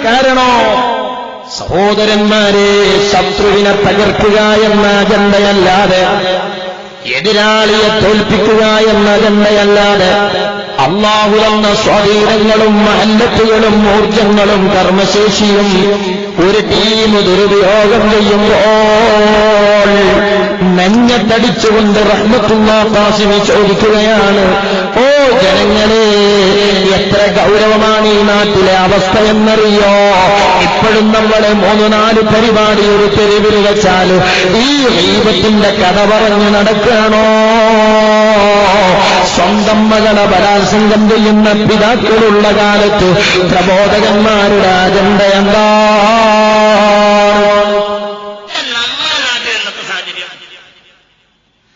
കാരണോ? സഹോദരന്മാരെ, ശത്രുവിനെ തകർക്കുക എന്ന അജണ്ടയല്ലാതെ, എതിരാളിയെ തോൽപ്പിക്കുക എന്ന അജണ്ടയല്ലാതെ, അല്ലാഹു തന്ന സ്വാധീനങ്ങളും മഹല്ലത്തുകളും ഊർജങ്ങളും കർമ്മശേഷിയും ഒരു ടീം ദുരുപയോഗം ചെയ്യുമ്പോൾ നെഞ്ഞത്തടിച്ചുകൊണ്ട് റഹ്മത്തുള്ളാഹി ഖാസിമി ചോദിക്കുകയാണ്, ഓ ജനങ്ങളെ, എത്ര ഗൗരവമാണ് ഈ നാട്ടിലെ അവസ്ഥ എന്നറിയോ? ഇപ്പോഴും നമ്മളെ 3-4 പരിപാടി ഒരു തെരുവിൽ വെച്ചാൽ ഈ ഗീബത്തിന്റെ കഥ പറഞ്ഞു നടക്കുകയാണോ? സ്വന്തം മകളെ ബലാത്സംഗം ചെയ്യുന്ന പിതാക്കളുള്ള കാലത്ത് പ്രബോധകന്മാരുടെ അജണ്ട എന്താ? നമ്മുടെ നാട്ടിൽ ഇന്നത്തെ സാഹചര്യം,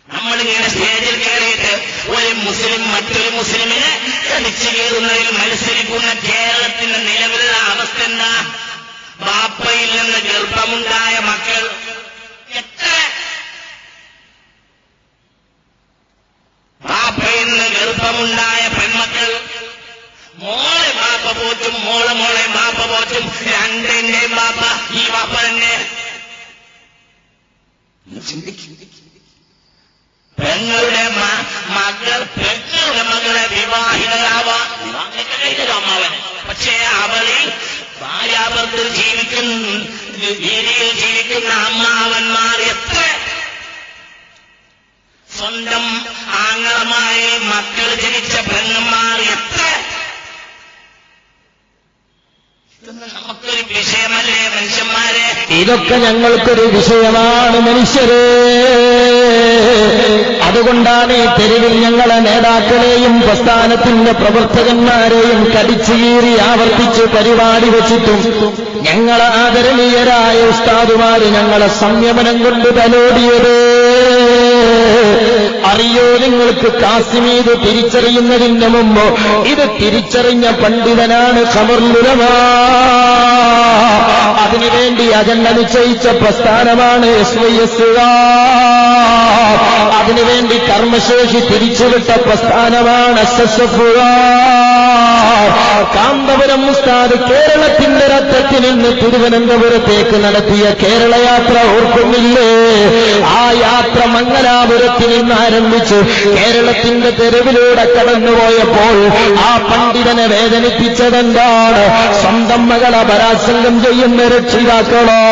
നമ്മളിങ്ങനെ സ്റ്റേജിൽ കയറിയിട്ട് ഒരു മുസ്ലിം മറ്റൊരു മുസ്ലിമിനെ കടിച്ചു കയറുന്നതിൽ മത്സരിക്കുന്ന കേരളത്തിന്റെ നിലവിലുള്ള അവസ്ഥ എന്താ? ബാപ്പയിൽ നിന്ന് ഗർഭമുണ്ടായ മക്കൾ എത്ര? ബാപ്പയിൽ നിന്ന് ഗർഭമുണ്ടായ പെൺമക്കൾ, മോളെ ബാപ്പ പോറ്റും, മോളെ ബാപ്പ പോറ്റും, രണ്ടിന്റെയും ബാപ്പ ഈ ബാപ്പ തന്നെ. പെങ്ങളുടെ മകളെ വിവാഹിതരാവാം, അമ്മാവന്. പക്ഷേ അവളിൽ ഭാര്യാഭർത്തൃ രീതിയിൽ ജീവിക്കുന്ന അമ്മാവന്മാർ എത്ര? സ്വന്തം ആങ്ങളമായി മക്കൾ ജനിച്ച പെണ്ണന്മാർ എത്ര? ഇതൊന്നും നമുക്കൊരു വിഷയമല്ലേ മനുഷ്യന്മാരെ? ഇതൊക്കെ ഞങ്ങൾക്കൊരു വിഷയമാണ് മനുഷ്യരെ. അതുകൊണ്ടാണ് ഈ തെരുവിൽ ഞങ്ങളെ നേതാക്കളെയും പ്രസ്ഥാനത്തിന്റെ പ്രവർത്തകന്മാരെയും കടിച്ചു കീറി ആവർത്തിച്ച് പരിപാടി വെച്ചിട്ടും ഞങ്ങളെ ആദരണീയരായ ഉസ്താദുമാര് ഞങ്ങളെ സംയമനം കൊണ്ട് തലോടിയത്. അറിയോ നിങ്ങൾക്ക്? കാസിമീദ് തിരിച്ചറിയുന്നതിന് മുമ്പ് ഇത് തിരിച്ചറിഞ്ഞ പണ്ഡിതനാണ് ഖമറുൽ ഉലമാ. അതിനുവേണ്ടി അജണ്ട നിശ്ചയിച്ച പ്രസ്ഥാനമാണ് SYS. അതിനുവേണ്ടി കർമ്മശേഷി തിരിച്ചുവിട്ട പ്രസ്ഥാനമാണ് SSF. കാന്തപുരം ഉസ്താദ് കേരളത്തിന്റെ രക്തത്തിൽ നിന്ന് തിരുവനന്തപുരത്തേക്ക് നടത്തിയ കേരളയാത്ര ഓർക്കുന്നില്ലേ? ആ യാത്ര മംഗലാപുരത്തിൽ നിന്ന് ആരംഭിച്ച് കേരളത്തിന്റെ തെരുവിലൂടെ കടന്നുപോയപ്പോൾ ആ പണ്ഡിതനെ വേദനിപ്പിച്ചതെന്താണ്? സ്വന്തം മകളെ ബലാത്സംഗം ചെയ്യുന്ന രക്ഷിതാക്കളോ?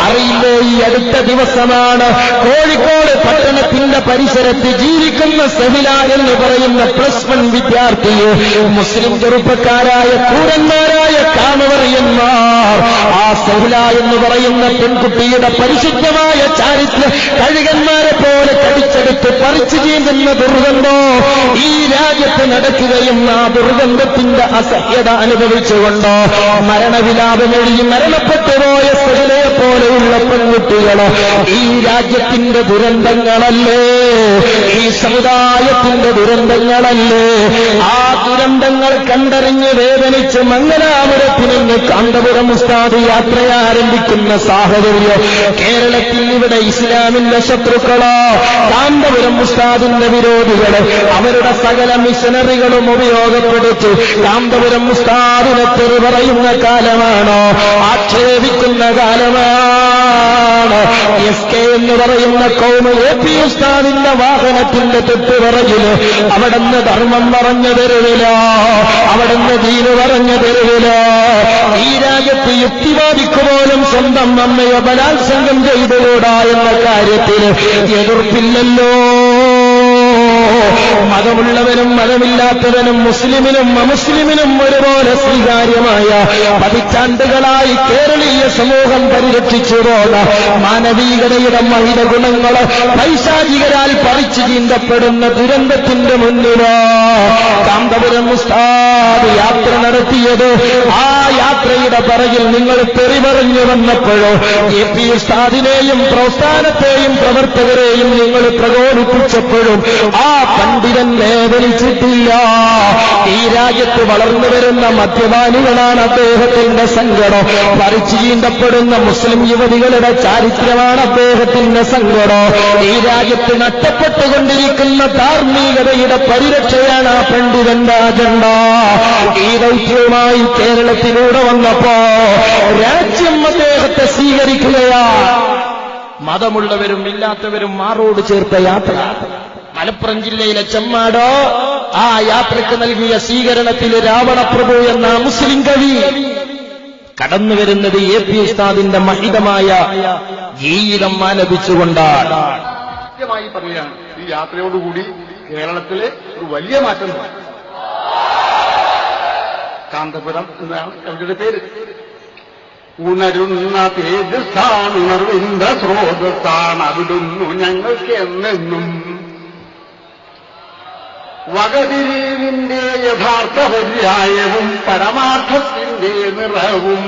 അറിയില്ലേ, ഈ അടുത്ത ദിവസമാണ് കോഴിക്കോട് പട്ടണത്തിന്റെ പരിസരത്ത് ജീവിക്കുന്ന സഹില എന്ന് പറയുന്ന +1 വിദ്യാർത്ഥിയെ മുസ്ലിം ചെറുപ്പക്കാരായ ക്രൂരന്മാരായ കാമവറിയന്മാർ ആ സഹില എന്ന് പറയുന്ന പെൺകുട്ടിയുടെ പരിശുദ്ധമായ ചാരിത്ര കഴുകന്മാരെ പോലെ കടിച്ചെടുത്ത് പറിച്ചു ചെയ്യുന്ന ദുർഗന്ധോ ഈ രാജ്യത്ത് നടക്കുകയും ആ ദുർഗന്ധത്തിന്റെ അസഹ്യത അനുഭവിച്ചുകൊണ്ടോ മരണവിലാപമെഴുതി മരണപ്പെട്ടുപോയ സഹിലയെ പോലെയുള്ള പെൺകുട്ടികളോ ഈ രാജ്യത്തിന്റെ ദുരന്തങ്ങളല്ലേ? ഈ സമുദായത്തിന്റെ ദുരന്തങ്ങളല്ലേ? ആ ദുരന്തങ്ങൾ കണ്ടറിഞ്ഞ് വേദനിച്ച് മംഗലാപുരത്തിൽ നിന്ന് കാന്തപുരം ഉസ്താദ് യാത്ര ആരംഭിക്കുന്ന സാഹചര്യം കേരളത്തിൽ ഇവിടെ ഇസ്ലാമിന്റെ ശത്രുക്കളോ കാന്തപുരം ഉസ്താദിന്റെ വിരോധികള് അവരുടെ സകല മിഷനറികളും ഉപയോഗപ്പെടുത്തി കാന്തപുരം ഉസ്താദിനെ തെറി പറയുന്ന കാലമാണോ? ആക്ഷേപിക്കുന്ന കാലമാണ്. SK എന്ന് പറയുന്ന കൗമ AP ഉസ്താദിന്റെ വാഹനത്തിന്റെ തൊട്ടുപുറകില് അവിടുന്ന് ധർമ്മം പറഞ്ഞു തരുവിലോ, അവിടുന്ന് ദീന് പറഞ്ഞു തരുവിലോ. ഈ രാജ്യത്ത് യുക്തിവാദിക്ക് പോലും സ്വന്തം അമ്മയെ ബലാത്സംഗം ചെയ്തുകൂടാ എന്ന കാര്യത്തിൽ എതിർപ്പില്ലല്ലോ. മതമുള്ളവനും മതമില്ലാത്തവനും മുസ്ലിമിനും അമുസ്ലിമിനും ഒരുപോലെ സ്വീകാര്യമായ പതിറ്റാണ്ടുകളായി കേരളീയ സമൂഹം പരിരക്ഷിച്ചു പോന്ന മാനവികതയുടെ മഹിത ഗുണങ്ങൾ പൈശാചികരാൽ പറിച്ചു ചീന്തപ്പെടുന്ന ദുരന്തത്തിന്റെ മുന്നിലോ കാന്തപുരം ഉസ്താദ് യാത്ര നടത്തിയത്. ആ യാത്രയുടെ പിറകിൽ നിങ്ങൾ തെറി പറഞ്ഞു വന്നപ്പോഴോ AP ഉസ്താദിനെയും പ്രസ്ഥാനത്തെയും പ്രവർത്തകരെയും നിങ്ങൾ പ്രകോപിപ്പിച്ചപ്പോഴും ആ പണ്ഡിതൻ വേദനിച്ചിട്ടില്ല. ഈ രാജ്യത്ത് വളർന്നു വരുന്ന മദ്യപാനികളാണ് അദ്ദേഹത്തിന്റെ സങ്കടം. പറിച്ചു ചീന്തപ്പെടുന്ന മുസ്ലിം യുവതികളുടെ ചാരിത്രമാണ് അദ്ദേഹത്തിന്റെ സങ്കടം. ഈ രാജ്യത്ത് നഷ്ടപ്പെട്ടുകൊണ്ടിരിക്കുന്ന ധാർമ്മികതയുടെ പരിരക്ഷയാണ് ആ പണ്ഡിതന്റെ അജണ്ട. ഈ ദൗത്യവുമായി കേരളത്തിലൂടെ വന്ന വന്നപ്പോ രാജ്യം അദ്ദേഹത്തെ സ്വീകരിക്കുകയാ. മതമുള്ളവരും ഇല്ലാത്തവരും മാറോട് ചേർത്ത യാത്ര. മലപ്പുറം ജില്ലയിലെ ചെമ്മാടോ ആ യാത്രയ്ക്ക് നൽകിയ സ്വീകരണത്തിൽ രാവണപ്രഭു എന്ന മുസ്ലിം കവി കടന്നു വരുന്നത് AP ഉസ്താദിന്റെ മഹിതമായ ഗീതം ആലപിച്ചുകൊണ്ടാണ്. കൃത്യമായി പറയുകയാണ്, ഈ യാത്രയോടുകൂടി കേരളത്തിലെ ഒരു വലിയ മാറ്റം. കാന്തപുരം എന്നാണ് കവിയുടെ പേര്. ഉണരുന്ന തേജസ്സാണ്, ഉണർവിന്റെ സ്രോതസ്സാണ് അവിടുന്നു ഞങ്ങൾക്ക് എന്നെന്നും. വകതിരിവിന്റെ യഥാർത്ഥ പര്യായവും പരമാർത്ഥത്തിന്റെ നിറവും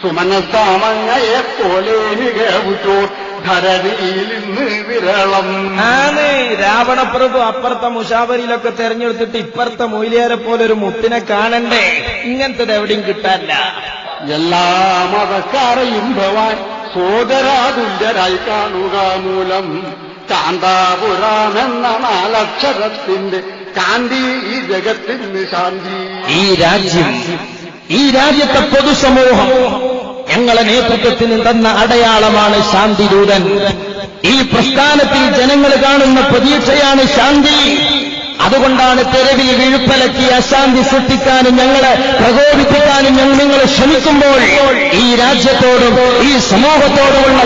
സുമനസാമങ്ങയെപ്പോലെ മികവുചോ ധരണിയിൽ ഇന്ന് വിരളം. ആണ് രാവണപ്രഭു അപ്പുറത്തെ മുഷാവരിയിലൊക്കെ തെരഞ്ഞെടുത്തിട്ട് ഇപ്പുറത്തെ മൊയിലിയാരെ പോലെ ഒരു മുത്തിനെ കാണണ്ടേ? ഇങ്ങനത്തത് എവിടെയും കിട്ടാനില്ല. എല്ലാ മതക്കാരെയും ഭവാൻ സോദരാതുല്യരായി കാണുക മൂലം കാന്താപുരാമെന്ന 4 അക്ഷരത്തിന്റെ കാന്തി ഈ ജഗത്തിന് ശാന്തി. ഈ രാജ്യത്തെ പൊതുസമൂഹം ഞങ്ങളെ നേതൃത്വത്തിന് തന്ന അടയാളമാണ് ശാന്തിദൂതൻ. ഈ പ്രസ്ഥാനത്തിൽ ജനങ്ങൾ കാണുന്ന പ്രതീക്ഷയാണ് ശാന്തി. അതുകൊണ്ടാണ് തെരുവിൽ വിഴുപ്പലക്കി അശാന്തി സൃഷ്ടിക്കാനും ഞങ്ങളെ പ്രകോപിപ്പിക്കാനും നിങ്ങൾ ശ്രമിക്കുമ്പോൾ ഈ രാജ്യത്തോടും ഈ സമൂഹത്തോടുമുള്ള